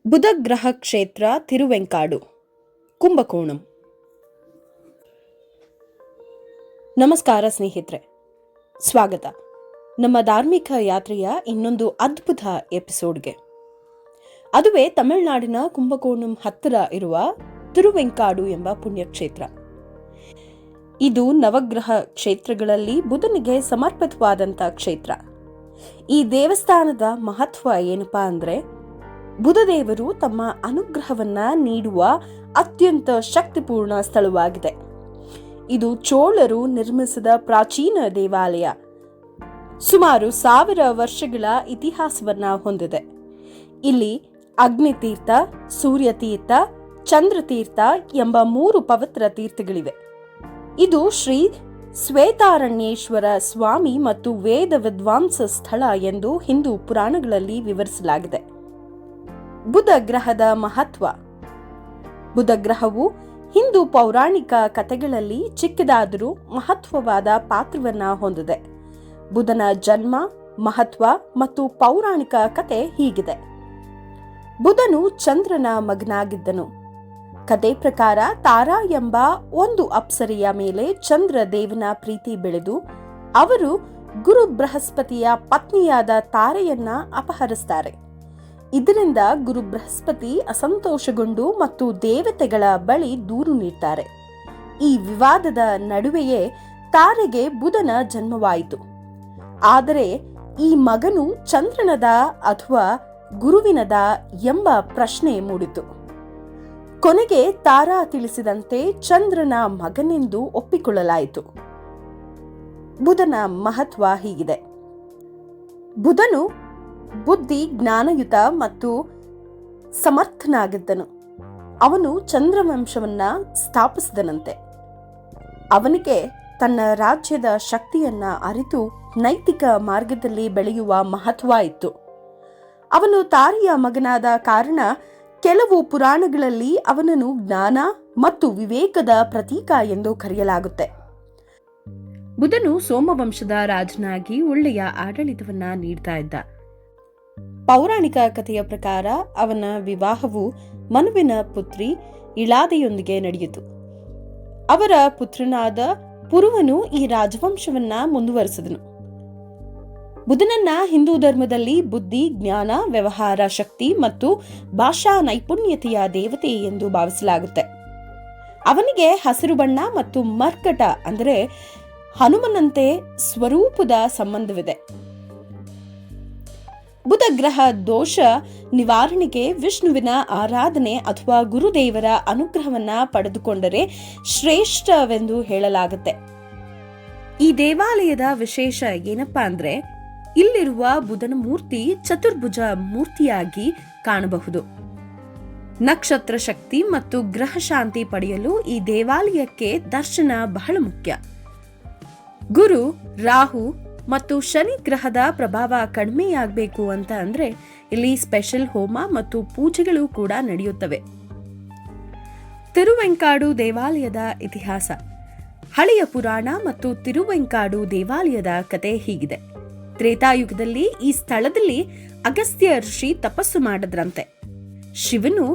ಬುಧ ಗ್ರಹ ಕ್ಷೇತ್ರ ತಿರುವೆಂಕಾಡು, ಕುಂಭಕೋಣಂ. ನಮಸ್ಕಾರ ಸ್ನೇಹಿತರೆ, ಸ್ವಾಗತ ನಮ್ಮ ಧಾರ್ಮಿಕ ಯಾತ್ರೆಯ ಇನ್ನೊಂದು ಅದ್ಭುತ ಎಪಿಸೋಡ್ಗೆ. ಅದುವೇ ತಮಿಳುನಾಡಿನ ಕುಂಭಕೋಣಂ ಹತ್ತಿರ ಇರುವ ತಿರುವೆಂಕಾಡು ಎಂಬ ಪುಣ್ಯಕ್ಷೇತ್ರ. ಇದು ನವಗ್ರಹ ಕ್ಷೇತ್ರಗಳಲ್ಲಿ ಬುಧನಿಗೆ ಸಮರ್ಪಿತವಾದಂಥ ಕ್ಷೇತ್ರ. ಈ ದೇವಸ್ಥಾನದ ಮಹತ್ವ ಏನಪ್ಪಾ ಅಂದ್ರೆ, ಬುಧದೇವರು ತಮ್ಮ ಅನುಗ್ರಹವನ್ನ ನೀಡುವ ಅತ್ಯಂತ ಶಕ್ತಿಪೂರ್ಣ ಸ್ಥಳವಾಗಿದೆ. ಇದು ಚೋಳರು ನಿರ್ಮಿಸಿದ ಪ್ರಾಚೀನ ದೇವಾಲಯ. ಸುಮಾರು 1000 ವರ್ಷಗಳ ಇತಿಹಾಸವನ್ನ ಹೊಂದಿದೆ. ಇಲ್ಲಿ ಅಗ್ನಿತೀರ್ಥ, ಸೂರ್ಯತೀರ್ಥ, ಚಂದ್ರತೀರ್ಥ ಎಂಬ 3 ಪವಿತ್ರ ತೀರ್ಥಗಳಿವೆ. ಇದು ಶ್ರೀ ಶ್ವೇತಾರಣ್ಯೇಶ್ವರ ಸ್ವಾಮಿ ಮತ್ತು ವೇದ ವಿದ್ವಾಂಸ ಸ್ಥಳ ಎಂದು ಹಿಂದೂ ಪುರಾಣಗಳಲ್ಲಿ ವಿವರಿಸಲಾಗಿದೆ. ಬುಧ ಗ್ರಹದ ಮಹತ್ವ. ಬುಧ ಗ್ರಹವು ಹಿಂದೂ ಪೌರಾಣಿಕ ಕಥೆಗಳಲ್ಲಿ ಚಿಕ್ಕದಾದರೂ ಮಹತ್ವವಾದ ಪಾತ್ರವನ್ನ ಹೊಂದಿದೆ. ಬುಧನ ಜನ್ಮ, ಮಹತ್ವ ಮತ್ತು ಪೌರಾಣಿಕ ಕಥೆ ಹೀಗಿದೆ. ಬುಧನು ಚಂದ್ರನ ಮಗನಾಗಿದ್ದನು. ಕಥೆ ಪ್ರಕಾರ ತಾರಾ ಎಂಬ ಒಂದು ಅಪ್ಸರೆಯ ಮೇಲೆ ಚಂದ್ರ ದೇವನ ಪ್ರೀತಿ ಬೆಳೆದು ಅವರು ಗುರು ಬೃಹಸ್ಪತಿಯ ಪತ್ನಿಯಾದ ತಾರೆಯನ್ನ ಅಪಹರಿಸ್ತಾರೆ. ಇದರಿಂದ ಗುರು ಬೃಹಸ್ಪತಿ ಅಸಂತೋಷಗೊಂಡು ಮತ್ತು ದೇವತೆಗಳ ಬಳಿ ದೂರು ನೀಡ್ತಾರೆ. ಈ ವಿವಾದದ ನಡುವೆಯೇ ತಾರೆಗೆ ಬುಧನ ಜನ್ಮವಾಯಿತು. ಆದರೆ ಈ ಮಗನು ಚಂದ್ರನದ ಅಥವಾ ಗುರುವಿನದ ಎಂಬ ಪ್ರಶ್ನೆ ಮೂಡಿತು. ಕೊನೆಗೆ ತಾರಾ ತಿಳಿಸಿದಂತೆ ಚಂದ್ರನ ಮಗನೆಂದು ಒಪ್ಪಿಕೊಳ್ಳಲಾಯಿತು. ಬುಧನ ಮಹತ್ವ ಹೀಗಿದೆ. ಬುಧನು ಬುದ್ಧಿ, ಜ್ಞಾನಯುತ ಮತ್ತು ಸಮರ್ಥನಾಗಿದ್ದನು. ಅವನು ಚಂದ್ರವಂಶವನ್ನ ಸ್ಥಾಪಿಸಿದನಂತೆ. ಅವನಿಗೆ ತನ್ನ ರಾಜ್ಯದ ಶಕ್ತಿಯನ್ನ ಅರಿತು ನೈತಿಕ ಮಾರ್ಗದಲ್ಲಿ ಬೆಳೆಯುವ ಮಹತ್ವ ಇತ್ತು. ಅವನು ತಾರೆಯ ಮಗನಾದ ಕಾರಣ ಕೆಲವು ಪುರಾಣಗಳಲ್ಲಿ ಅವನನ್ನು ಜ್ಞಾನ ಮತ್ತು ವಿವೇಕದ ಪ್ರತೀಕ ಎಂದು ಕರೆಯಲಾಗುತ್ತೆ. ಬುಧನು ಸೋಮವಂಶದ ರಾಜನಾಗಿ ಒಳ್ಳೆಯ ಆಡಳಿತವನ್ನ ನೀಡ್ತಾ ಇದ್ದ. ಪೌರಾಣಿಕ ಕಥೆಯ ಪ್ರಕಾರ ಅವನ ವಿವಾಹವು ಮನುವಿನ ಪುತ್ರಿ ಇಳಾದೆಯೊಂದಿಗೆ ನಡೆಯಿತು. ಅವರ ಪುತ್ರನಾದ ಪುರುವನು ಈ ರಾಜವಂಶವನ್ನ ಮುಂದುವರೆಸಿದನು. ಬುಧನನ್ನ ಹಿಂದೂ ಧರ್ಮದಲ್ಲಿ ಬುದ್ಧಿ, ಜ್ಞಾನ, ವ್ಯವಹಾರ ಶಕ್ತಿ ಮತ್ತು ಭಾಷಾ ನೈಪುಣ್ಯತೆಯ ದೇವತೆ ಎಂದು ಭಾವಿಸಲಾಗುತ್ತೆ. ಅವನಿಗೆ ಹಸಿರು ಬಣ್ಣ ಮತ್ತು ಮರ್ಕಟ ಅಂದರೆ ಹನುಮನಂತೆ ಸ್ವರೂಪದ ಸಂಬಂಧವಿದೆ. ಬುಧ ಗ್ರಹ ದೋಷ ನಿವಾರಣೆಗೆ ವಿಷ್ಣುವಿನ ಆರಾಧನೆ ಅಥವಾ ಗುರುದೇವರ ಅನುಗ್ರಹವನ್ನ ಪಡೆದುಕೊಂಡರೆ ಶ್ರೇಷ್ಠವೆಂದು ಹೇಳಲಾಗುತ್ತೆ. ಈ ದೇವಾಲಯದ ವಿಶೇಷ ಏನಪ್ಪಾ ಅಂದ್ರೆ, ಇಲ್ಲಿರುವ ಬುಧನ ಮೂರ್ತಿ ಚತುರ್ಭುಜ ಮೂರ್ತಿಯಾಗಿ ಕಾಣಬಹುದು. ನಕ್ಷತ್ರ ಶಕ್ತಿ ಮತ್ತು ಗ್ರಹ ಶಾಂತಿ ಪಡೆಯಲು ಈ ದೇವಾಲಯಕ್ಕೆ ದರ್ಶನ ಬಹಳ ಮುಖ್ಯ. ಗುರು, ರಾಹು ಮತ್ತು ಶನಿ ಗ್ರಹದ ಪ್ರಭಾವ ಕಡಿಮೆಯಾಗಬೇಕು ಅಂತ ಅಂದ್ರೆ ಇಲ್ಲಿ ಸ್ಪೆಷಲ್ ಹೋಮ ಮತ್ತು ಪೂಜೆಗಳು ಕೂಡ ನಡೆಯುತ್ತವೆ. ತಿರುವೆಂಕಾಡು ದೇವಾಲಯದ ಇತಿಹಾಸ. ಹಳೆಯ ಪುರಾಣ ಮತ್ತು ತಿರುವೆಂಕಾಡು ದೇವಾಲಯದ ಕತೆ ಹೀಗಿದೆ. ತ್ರೇತಾಯುಗದಲ್ಲಿ ಈ ಸ್ಥಳದಲ್ಲಿ ಅಗಸ್ತ್ಯ ಋಷಿ ತಪಸ್ಸು ಮಾಡಿದ್ರಂತೆ. ಶಿವನು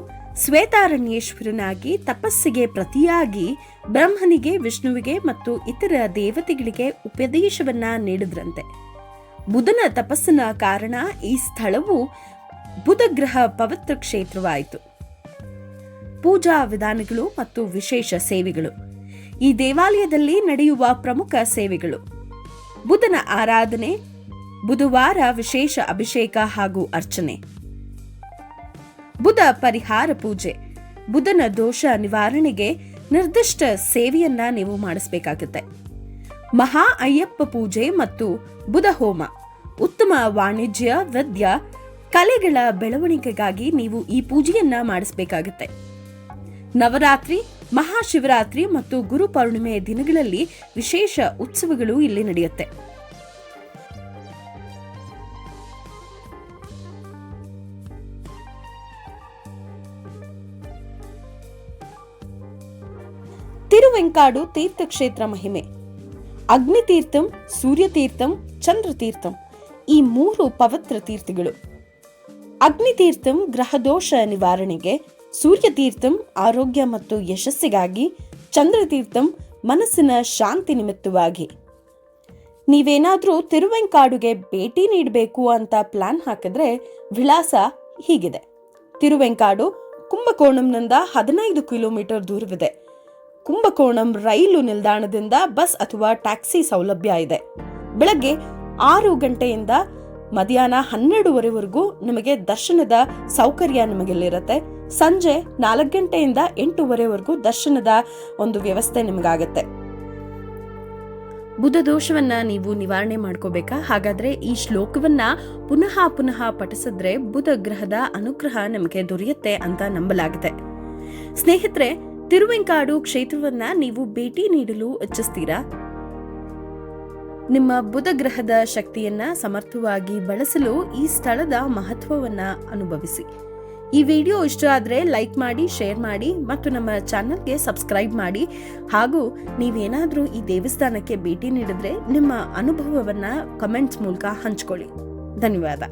ಶ್ವೇತಾರಣ್ಯೇಶ್ವರನಾಗಿ ತಪಸ್ಸಿಗೆ ಪ್ರತಿಯಾಗಿ ಬ್ರಹ್ಮನಿಗೆ, ವಿಷ್ಣುವಿಗೆ ಮತ್ತು ಇತರ ದೇವತೆಗಳಿಗೆ ಉಪದೇಶವನ್ನ ನೀಡಿದ್ರಂತೆ. ಬುಧನ ತಪಸ್ಸಿನ ಕಾರಣ ಈ ಸ್ಥಳವು ಬುಧಗ್ರಹ ಪವಿತ್ರ ಕ್ಷೇತ್ರವಾಯಿತು. ಪೂಜಾ ವಿಧಾನಗಳು ಮತ್ತು ವಿಶೇಷ ಸೇವೆಗಳು. ಈ ದೇವಾಲಯದಲ್ಲಿ ನಡೆಯುವ ಪ್ರಮುಖ ಸೇವೆಗಳು: ಬುಧನ ಆರಾಧನೆ, ಬುಧವಾರ ವಿಶೇಷ ಅಭಿಷೇಕ ಹಾಗೂ ಅರ್ಚನೆ. ಬುಧ ಪರಿಹಾರ ಪೂಜೆ. ಬುಧನ ದೋಷ ನಿವಾರಣೆಗೆ ನಿರ್ದಿಷ್ಟ ಸೇವೆಯನ್ನ ನೀವು ಮಾಡಿಸಬೇಕಾಗುತ್ತೆ. ಮಹಾ ಅಯ್ಯಪ್ಪ ಪೂಜೆ ಮತ್ತು ಬುಧ ಹೋಮ. ಉತ್ತಮ ವಾಣಿಜ್ಯ, ವಿದ್ಯಾ, ಕಲೆಗಳ ಬೆಳವಣಿಗೆಗಾಗಿ ನೀವು ಈ ಪೂಜೆಯನ್ನ ಮಾಡಿಸಬೇಕಾಗುತ್ತೆ. ನವರಾತ್ರಿ, ಮಹಾಶಿವರಾತ್ರಿ ಮತ್ತು ಗುರು ಪೌರ್ಣಿಮೆ ದಿನಗಳಲ್ಲಿ ವಿಶೇಷ ಉತ್ಸವಗಳು ಇಲ್ಲಿ ನಡೆಯುತ್ತೆ. ತಿರುವೆಂಕಾಡು ತೀರ್ಥಕ್ಷೇತ್ರ ಮಹಿಮೆ. ಅಗ್ನಿತೀರ್ಥಂ, ಸೂರ್ಯತೀರ್ಥಂ, ಚಂದ್ರತೀರ್ಥಂ ಈ 3 ಪವಿತ್ರ ತೀರ್ಥಗಳು. ಅಗ್ನಿತೀರ್ಥಂ ಗ್ರಹದೋಷ ನಿವಾರಣೆಗೆ, ಸೂರ್ಯತೀರ್ಥಂ ಆರೋಗ್ಯ ಮತ್ತು ಯಶಸ್ಸಿಗಾಗಿ, ಚಂದ್ರತೀರ್ಥಂ ಮನಸ್ಸಿನ ಶಾಂತಿ ನಿಮಿತ್ತವಾಗಿ. ನೀವೇನಾದರೂ ತಿರುವೆಂಕಾಡುಗೆ ಭೇಟಿ ನೀಡಬೇಕು ಅಂತ ಪ್ಲಾನ್ ಹಾಕಿದ್ರೆ ವಿಳಾಸ ಹೀಗಿದೆ. ತಿರುವೆಂಕಾಡು ಕುಂಭಕೋಣಂನಿಂದ 15 ಕಿಲೋಮೀಟರ್ ದೂರವಿದೆ. ಕುಂಭಕೋಣಂ ರೈಲು ನಿಲ್ದಾಣದಿಂದ ಬಸ್ ಅಥವಾ ಟ್ಯಾಕ್ಸಿ ಸೌಲಭ್ಯ ಇದೆ. ಬೆಳಗ್ಗೆ 6 ಗಂಟೆಯಿಂದ ಮಧ್ಯಾಹ್ನ 12:30ವರೆಗೂ ನಿಮಗೆ ದರ್ಶನದ ಸೌಕರ್ಯ ನಿಮಗಿಲ್ಲಿರುತ್ತೆ. ಸಂಜೆ 4 ಗಂಟೆಯಿಂದ 8:30ವರೆಗೂ ದರ್ಶನದ ಒಂದು ವ್ಯವಸ್ಥೆ ನಿಮಗಾಗತ್ತೆ. ಬುಧ ದೋಷವನ್ನ ನೀವು ನಿವಾರಣೆ ಮಾಡ್ಕೋಬೇಕಾ? ಹಾಗಾದ್ರೆ ಈ ಶ್ಲೋಕವನ್ನ ಪುನಃ ಪುನಃ ಪಠಿಸಿದ್ರೆ ಬುಧ ಗ್ರಹದ ಅನುಗ್ರಹ ನಿಮಗೆ ದೊರೆಯುತ್ತೆ ಅಂತ ನಂಬಲಾಗಿದೆ. ಸ್ನೇಹಿತರೆ, ತಿರುವೆಂಕಾಡು ಕ್ಷೇತ್ರವನ್ನ ನೀವು ಭೇಟಿ ನೀಡಲು ಇಚ್ಛಿಸ್ತೀರಾ? ನಿಮ್ಮ ಬುಧ ಗ್ರಹದ ಶಕ್ತಿಯನ್ನ ಸಮರ್ಥವಾಗಿ ಬಳಸಲು ಈ ಸ್ಥಳದ ಮಹತ್ವವನ್ನ ಅನುಭವಿಸಿ. ಈ ವಿಡಿಯೋ ಇಷ್ಟ ಆದ್ರೆ ಲೈಕ್ ಮಾಡಿ, ಶೇರ್ ಮಾಡಿ ಮತ್ತು ನಮ್ಮ ಚಾನೆಲ್ಗೆ ಸಬ್ಸ್ಕ್ರೈಬ್ ಮಾಡಿ. ಹಾಗೂ ನೀವೇನಾದ್ರೂ ಈ ದೇವಸ್ಥಾನಕ್ಕೆ ಭೇಟಿ ನೀಡಿದ್ರೆ ನಿಮ್ಮ ಅನುಭವವನ್ನ ಕಮೆಂಟ್ಸ್ ಮೂಲಕ ಹಂಚ್ಕೊಳ್ಳಿ. ಧನ್ಯವಾದ.